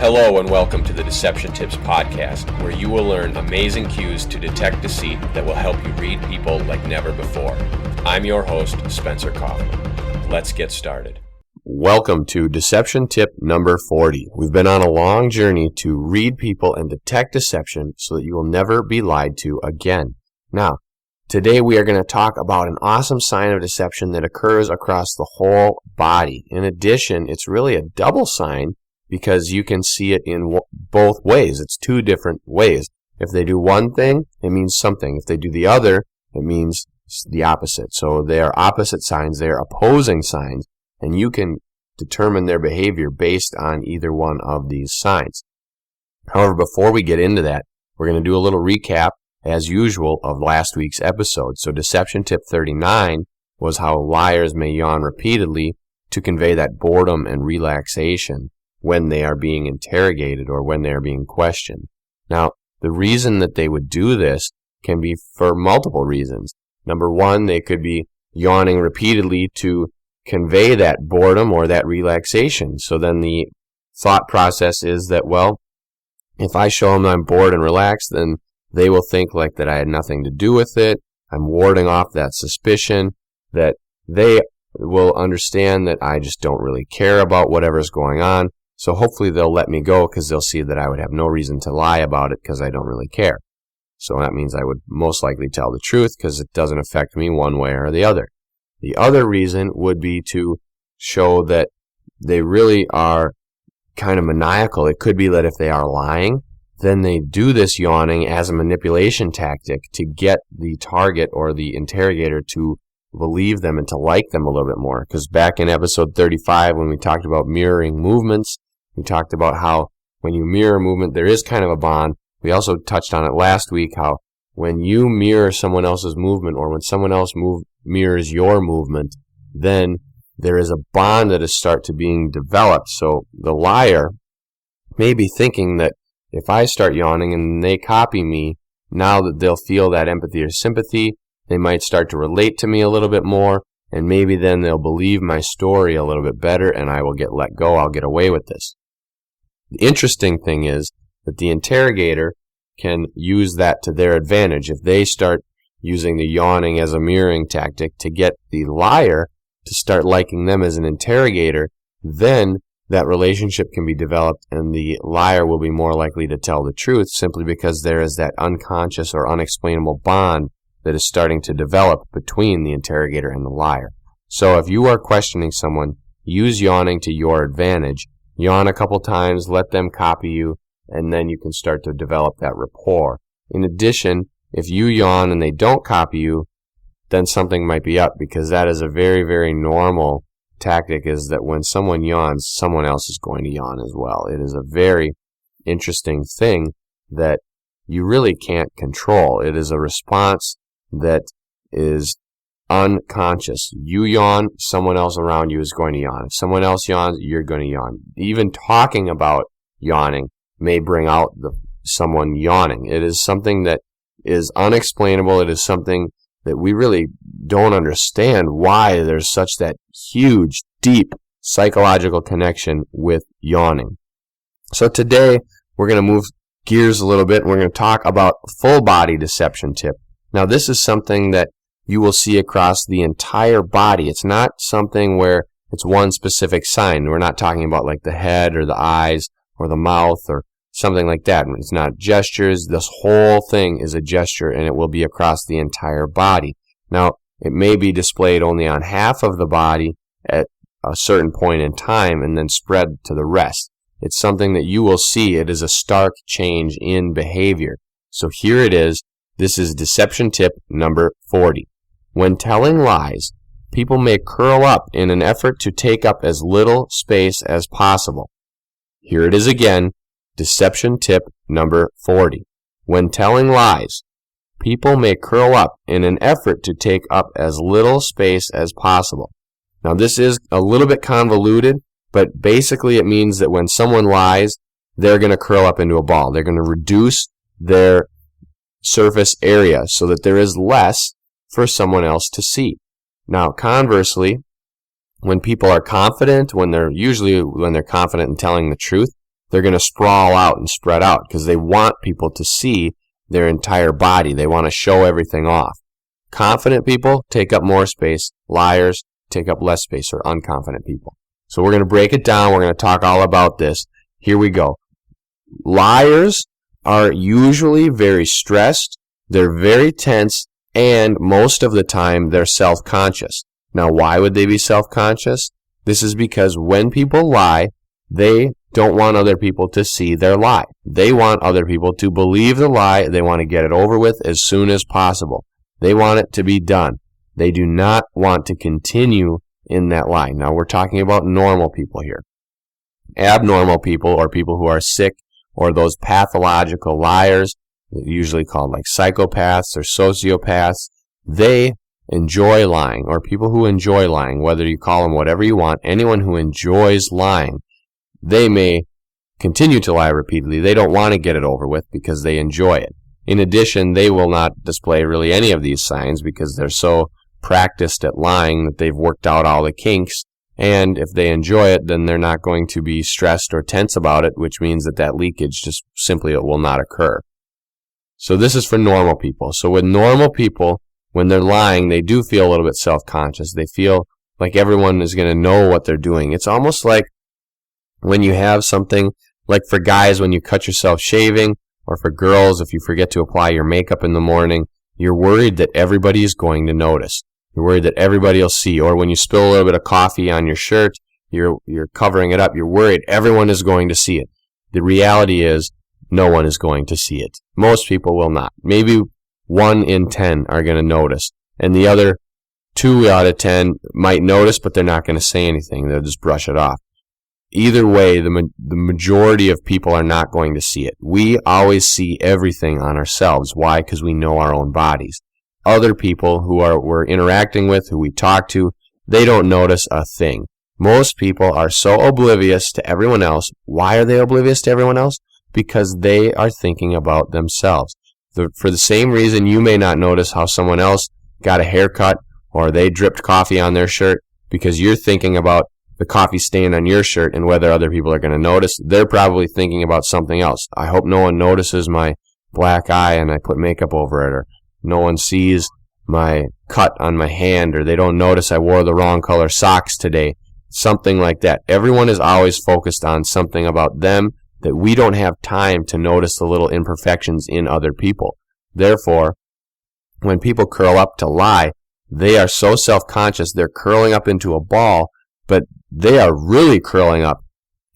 Hello and welcome to the Deception Tips podcast, where you will learn amazing cues to detect deceit that will help you read people like never before. I'm your host, Spencer Kaufman. Let's get started. Welcome to Deception Tip number 40. We've been on a long journey to read people and detect deception so that you will never be lied to again. Now, today we are going to talk about an awesome sign of deception that occurs across the whole body. In addition, it's really a double sign because you can see it in both ways. It's two different ways. If they do one thing, it means something. If they do the other, it means the opposite. So they are opposite signs. They are opposing signs, and you can determine their behavior based on either one of these signs. However, before we get into that, we're going to do a little recap, as usual, of last week's episode. So Deception Tip 39 was how liars may yawn repeatedly to convey that boredom and relaxation when they are being interrogated or when they are being questioned. Now, the reason that they would do this can be for multiple reasons. Number one, they could be yawning repeatedly to convey that boredom or that relaxation. So then the thought process is that, well, if I show them I'm bored and relaxed, then they will think like that I had nothing to do with it. I'm warding off that suspicion, that they will understand that I just don't really care about whatever's going on. So hopefully they'll let me go because they'll see that I would have no reason to lie about it because I don't really care. So that means I would most likely tell the truth because it doesn't affect me one way or the other. The other reason would be to show that they really are kind of maniacal. It could be that if they are lying, then they do this yawning as a manipulation tactic to get the target or the interrogator to believe them and to like them a little bit more. Because back in episode 35, when we talked about mirroring movements, we talked about how when you mirror movement, there is kind of a bond. We also touched on it last week, how when you mirror someone else's movement or when someone else mirrors your movement, then there is a bond that is start to being developed. So the liar may be thinking that if I start yawning and they copy me, now that they'll feel that empathy or sympathy, they might start to relate to me a little bit more, and maybe then they'll believe my story a little bit better and I will get let go. I'll get away with this. The interesting thing is that the interrogator can use that to their advantage. If they start using the yawning as a mirroring tactic to get the liar to start liking them as an interrogator, then that relationship can be developed and the liar will be more likely to tell the truth simply because there is that unconscious or unexplainable bond that is starting to develop between the interrogator and the liar. So if you are questioning someone, use yawning to your advantage. Yawn a couple times, let them copy you, and then you can start to develop that rapport. In addition, if you yawn and they don't copy you, then something might be up, because that is a very, very normal tactic, is that when someone yawns, someone else is going to yawn as well. It is a very interesting thing that you really can't control. It is a response that is unconscious. You yawn, someone else around you is going to yawn. If someone else yawns, you're going to yawn. Even talking about yawning may bring out someone yawning. It is something that is unexplainable. It is something that we really don't understand why there's such that huge, deep psychological connection with yawning. So today, we're going to move gears a little bit, and we're going to talk about full body deception tip. Now, this is something that you will see across the entire body. It's not something where it's one specific sign. We're not talking about like the head or the eyes or the mouth or something like that. It's not gestures. This whole thing is a gesture, and it will be across the entire body. Now, it may be displayed only on half of the body at a certain point in time and then spread to the rest. It's something that you will see. It is a stark change in behavior. So here it is. This is deception tip number 40. When telling lies, people may curl up in an effort to take up as little space as possible. Here it is again, deception tip number 40. When telling lies, people may curl up in an effort to take up as little space as possible. Now this is a little bit convoluted, but basically it means that when someone lies, they're going to curl up into a ball. They're going to reduce their surface area so that there is less for someone else to see. Now, conversely, when people are confident, when they're confident in telling the truth, they're going to sprawl out and spread out because they want people to see their entire body. They want to show everything off. Confident people take up more space. Liars take up less space, or unconfident people. So we're going to break it down. We're going to talk all about this. Here we go. Liars are usually very stressed. They're very tense, and most of the time they're self-conscious. Now, why would they be self-conscious? This is because when people lie, they don't want other people to see their lie. They want other people to believe the lie. They want to get it over with as soon as possible. They want it to be done. They do not want to continue in that lie. Now, we're talking about normal people here. Abnormal people, or people who are sick, or those pathological liars, usually called like psychopaths or sociopaths, they enjoy lying, or people who enjoy lying, whether you call them whatever you want, anyone who enjoys lying, they may continue to lie repeatedly. They don't want to get it over with because they enjoy it. In addition, they will not display really any of these signs because they're so practiced at lying that they've worked out all the kinks. And if they enjoy it, then they're not going to be stressed or tense about it, which means that leakage just simply will not occur. So this is for normal people. So with normal people, when they're lying, they do feel a little bit self-conscious. They feel like everyone is going to know what they're doing. It's almost like when you have something, like for guys when you cut yourself shaving, or for girls if you forget to apply your makeup in the morning, you're worried that everybody is going to notice. You're worried that everybody will see. Or when you spill a little bit of coffee on your shirt, you're covering it up. You're worried everyone is going to see it. The reality is no one is going to see it. Most people will not. Maybe 1 in 10 are going to notice. And the other 2 out of 10 might notice, but they're not going to say anything. They'll just brush it off. Either way, the majority of people are not going to see it. We always see everything on ourselves. Why? Because we know our own bodies. Other people who we're interacting with, who we talk to, they don't notice a thing. Most people are so oblivious to everyone else. Why are they oblivious to everyone else? Because they are thinking about themselves. For the same reason you may not notice how someone else got a haircut or they dripped coffee on their shirt, because you're thinking about the coffee stain on your shirt and whether other people are going to notice. They're probably thinking about something else. I hope no one notices my black eye and I put makeup over it, or no one sees my cut on my hand, or they don't notice I wore the wrong color socks today. Something like that. Everyone is always focused on something about them that we don't have time to notice the little imperfections in other people. Therefore, when people curl up to lie, they are so self-conscious, they're curling up into a ball, but they are really curling up.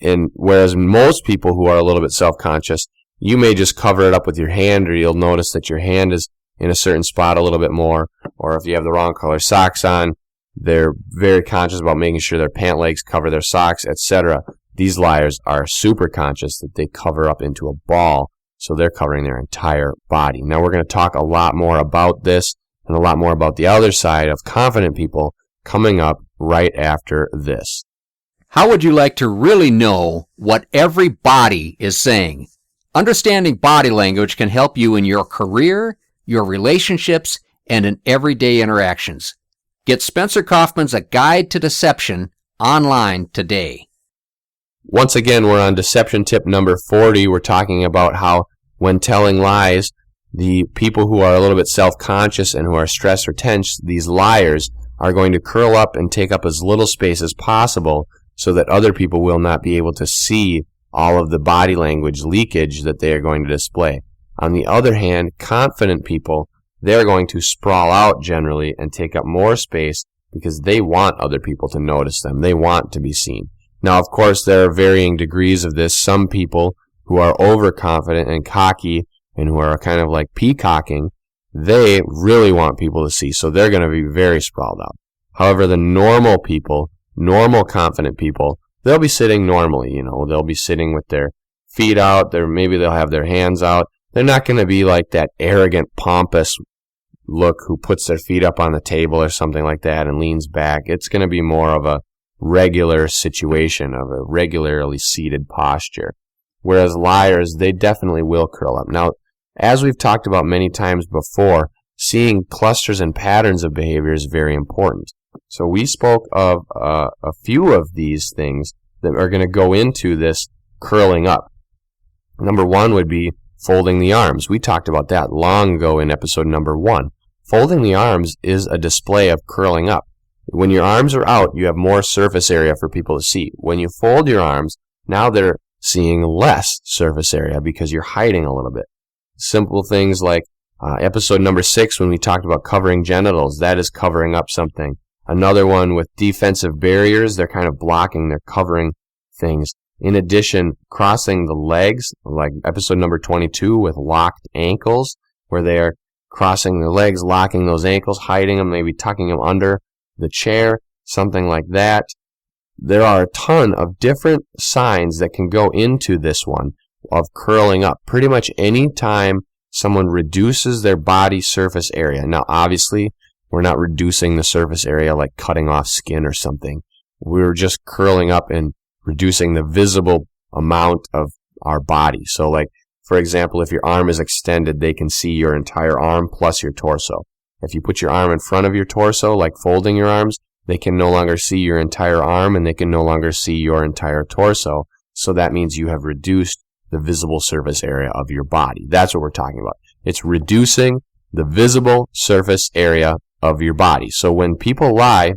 And whereas most people who are a little bit self-conscious, you may just cover it up with your hand, or you'll notice that your hand is in a certain spot a little bit more, or if you have the wrong color socks on, they're very conscious about making sure their pant legs cover their socks, etc. These liars are super conscious that they cover up into a ball, so they're covering their entire body. Now we're going to talk a lot more about this and a lot more about the other side of confident people coming up right after this. How would you like to really know what every body is saying? Understanding body language can help you in your career, your relationships, and in everyday interactions. Get Spencer Kaufman's A Guide to Deception online today. Once again, we're on deception tip number 40. We're talking about how when telling lies, the people who are a little bit self-conscious and who are stressed or tense, these liars, are going to curl up and take up as little space as possible so that other people will not be able to see all of the body language leakage that they are going to display. On the other hand, confident people, they're going to sprawl out generally and take up more space because they want other people to notice them. They want to be seen. Now, of course, there are varying degrees of this. Some people who are overconfident and cocky and who are kind of like peacocking, they really want people to see, so they're going to be very sprawled out. However, the normal people, normal confident people, they'll be sitting normally, they'll be sitting with their feet out, maybe they'll have their hands out. They're not going to be like that arrogant, pompous look who puts their feet up on the table or something like that and leans back. It's going to be more of a regular situation, of a regularly seated posture. Whereas liars, they definitely will curl up. Now, as we've talked about many times before, seeing clusters and patterns of behavior is very important. So we spoke of a few of these things that are going to go into this curling up. Number one would be folding the arms. We talked about that long ago in episode number 1. Folding the arms is a display of curling up. When your arms are out, you have more surface area for people to see. When you fold your arms, now they're seeing less surface area because you're hiding a little bit. Simple things like episode number 6 when we talked about covering genitals, that is covering up something. Another one with defensive barriers, they're kind of blocking, they're covering things. In addition, crossing the legs, like episode number 22 with locked ankles, where they are crossing their legs, locking those ankles, hiding them, maybe tucking them under the chair, something like that. There are a ton of different signs that can go into this one of curling up. Pretty much any time someone reduces their body surface area. Now, obviously, we're not reducing the surface area like cutting off skin or something. We're just curling up and reducing the visible amount of our body. So like, for example, if your arm is extended, they can see your entire arm plus your torso. If you put your arm in front of your torso, like folding your arms, they can no longer see your entire arm and they can no longer see your entire torso. So that means you have reduced the visible surface area of your body. That's what we're talking about. It's reducing the visible surface area of your body. So when people lie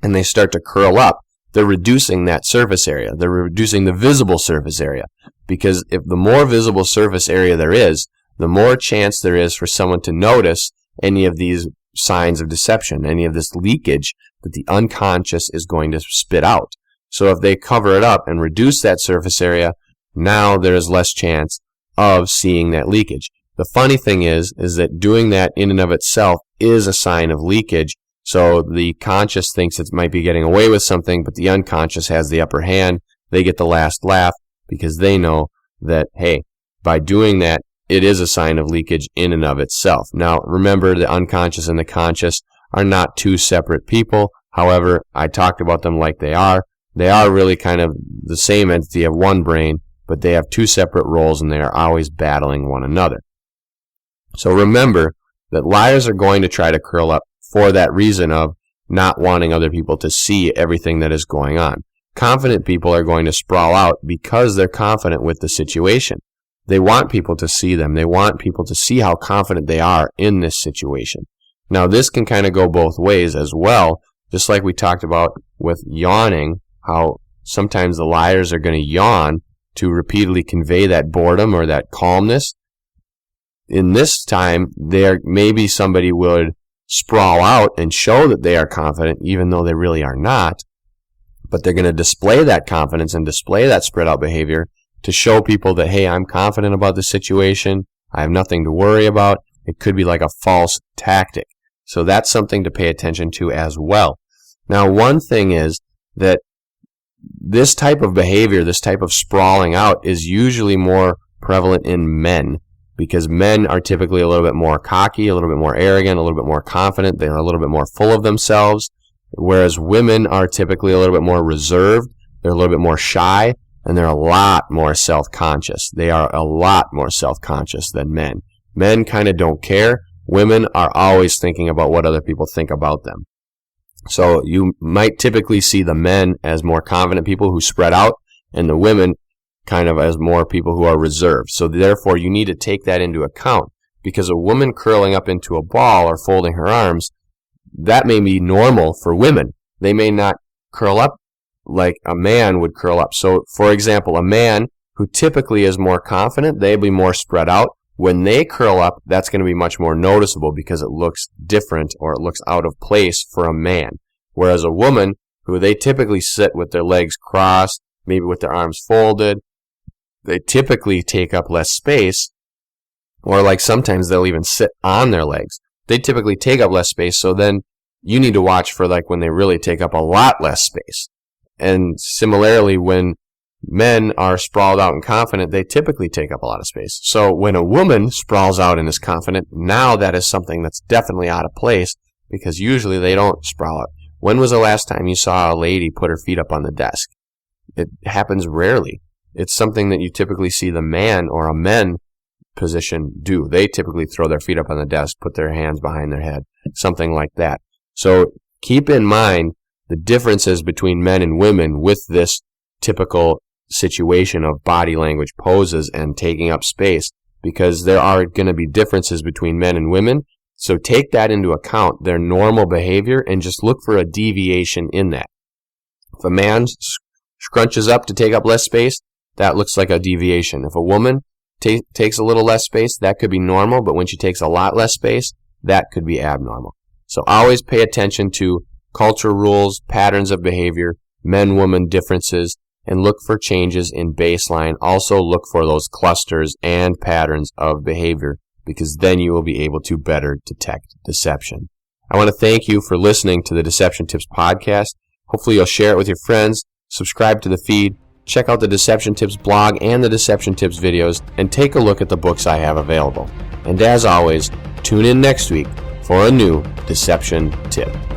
and they start to curl up, they're reducing that surface area. They're reducing the visible surface area. Because if the more visible surface area there is, the more chance there is for someone to notice any of these signs of deception, any of this leakage that the unconscious is going to spit out. So if they cover it up and reduce that surface area, now there is less chance of seeing that leakage. The funny thing is that doing that in and of itself is a sign of leakage. So the conscious thinks it might be getting away with something, but the unconscious has the upper hand. They get the last laugh because they know that, hey, by doing that, it is a sign of leakage in and of itself. Now, remember, the unconscious and the conscious are not two separate people. However, I talked about them like they are. They are really kind of the same entity of one brain, but they have two separate roles and they are always battling one another. So remember that liars are going to try to curl up for that reason of not wanting other people to see everything that is going on. Confident people are going to sprawl out because they're confident with the situation. They want people to see them. They want people to see how confident they are in this situation. Now, this can kind of go both ways as well, just like we talked about with yawning, how sometimes the liars are going to yawn to repeatedly convey that boredom or that calmness. In this time, maybe somebody would sprawl out and show that they are confident, even though they really are not. But they're going to display that confidence and display that spread out behavior to show people that, hey, I'm confident about the situation. I have nothing to worry about. It could be like a false tactic. So that's something to pay attention to as well. Now, one thing is that this type of behavior, this type of sprawling out, is usually more prevalent in men, because men are typically a little bit more cocky, a little bit more arrogant, a little bit more confident. They're a little bit more full of themselves, whereas women are typically a little bit more reserved. They're a little bit more shy, and they're a lot more self-conscious. They are a lot more self-conscious than men. Men kind of don't care. Women are always thinking about what other people think about them. So you might typically see the men as more confident people who spread out, and the women kind of as more people who are reserved. So therefore, you need to take that into account, because a woman curling up into a ball or folding her arms, that may be normal for women. They may not curl up like a man would curl up. So, for example, a man who typically is more confident, they'll be more spread out. When they curl up, that's going to be much more noticeable because it looks different or it looks out of place for a man. Whereas a woman, who they typically sit with their legs crossed, maybe with their arms folded, they typically take up less space, or like sometimes they'll even sit on their legs. They typically take up less space, so then you need to watch for like when they really take up a lot less space. And similarly, when men are sprawled out and confident, they typically take up a lot of space. So when a woman sprawls out and is confident, now that is something that's definitely out of place, because usually they don't sprawl out. When was the last time you saw a lady put her feet up on the desk? It happens rarely. It's something that you typically see the man or a men position do. They typically throw their feet up on the desk, put their hands behind their head, something like that. So keep in mind the differences between men and women with this typical situation of body language poses and taking up space, because there are going to be differences between men and women. So take that into account, their normal behavior, and just look for a deviation in that. If a man scrunches up to take up less space, that looks like a deviation. If a woman takes a little less space, that could be normal, but when she takes a lot less space, that could be abnormal. So always pay attention to cultural rules, patterns of behavior, men-woman differences, and look for changes in baseline. Also look for those clusters and patterns of behavior, because then you will be able to better detect deception. I want to thank you for listening to the Deception Tips podcast. Hopefully you'll share it with your friends, subscribe to the feed, check out the Deception Tips blog and the Deception Tips videos, and take a look at the books I have available. And as always, tune in next week for a new Deception Tip.